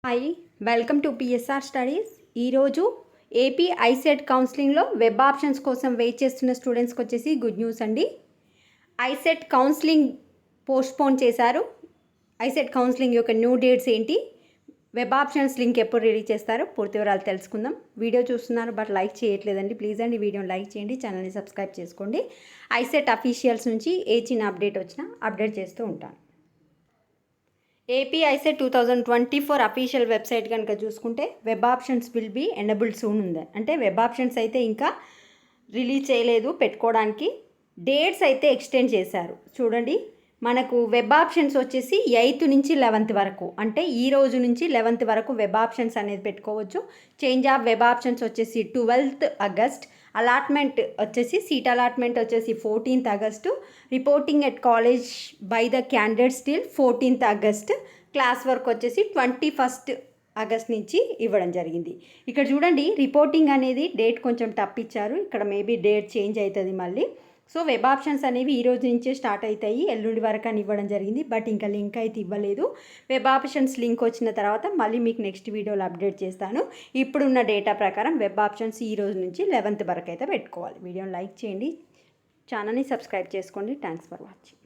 Hi, welcome to PSR studies. ఈరోజు AP ICET కౌన్సిలింగ్లో web options కోసం వెయిట్ చేస్తున్న స్టూడెంట్స్కి వచ్చేసి గుడ్ న్యూస్ అండి. ఐసెట్ కౌన్సిలింగ్ పోస్ట్పోన్ చేశారు. ఐసెట్ కౌన్సిలింగ్ యొక్క న్యూ డేట్స్ ఏంటి, వెబ్ ఆప్షన్స్ లింక్ ఎప్పుడు రిలీజ్ చేస్తారో పూర్తి వివరాలు తెలుసుకుందాం. వీడియో చూస్తున్నారు బట్ లైక్ చేయట్లేదండి, ప్లీజ్ అండి వీడియోని లైక్ చేయండి, ఛానల్ని సబ్స్క్రైబ్ చేసుకోండి. ఐసెట్ అఫీషియల్స్ నుంచి ఏ చిన్న అప్డేట్ వచ్చినా అప్డేట్ చేస్తూ ఉంటాను. ఏపీ ఐసెట్ 2024 అఫీషియల్ వెబ్సైట్ కనుక చూసుకుంటే web options will be enabled soon ఉంది. అంటే వెబ్ ఆప్షన్స్ అయితే ఇంకా రిలీజ్ చేయలేదు పెట్టుకోవడానికి, డేట్స్ అయితే ఎక్స్టెండ్ చేశారు. చూడండి, మనకు వెబ్ ఆప్షన్స్ వచ్చేసి 8th నుంచి 11th వరకు, అంటే ఈ రోజు నుంచి 11th వరకు వెబ్ ఆప్షన్స్ అనేది పెట్టుకోవచ్చు. చేంజ్ ఆఫ్ వెబ్ ఆప్షన్స్ వచ్చేసి 12th ఆగస్ట్, అలాట్మెంట్ వచ్చేసి సీట్ అలాట్మెంట్ వచ్చేసి 14th August, reporting at college by the candidates till 14th August, class work వచ్చేసి 21st ఆగస్ట్ నుంచి ఇవ్వడం జరిగింది. ఇక్కడ చూడండి, రిపోర్టింగ్ అనేది డేట్ కొంచెం తప్పిచ్చారు, ఇక్కడ మేబీ డేట్ చేంజ్ అవుతుంది మళ్ళీ. సో వెబ్ ఆప్షన్స్ అనేవి ఈ రోజు నుంచే స్టార్ట్ అవుతాయి, ఎల్లుండి వరకు అని ఇవ్వడం జరిగింది. బట్ ఇంకా లింక్ అయితే ఇవ్వలేదు. వెబ్ ఆప్షన్స్ లింక్ వచ్చిన తర్వాత మళ్ళీ మీకు నెక్స్ట్ వీడియోలో అప్డేట్ చేస్తాను. ఇప్పుడున్న డేటా ప్రకారం వెబ్ ఆప్షన్స్ ఈ రోజు నుంచి 11th వరకు అయితే పెట్టుకోవాలి. వీడియోని లైక్ చేయండి, ఛానల్ని సబ్స్క్రైబ్ చేసుకోండి. Thanks for watching.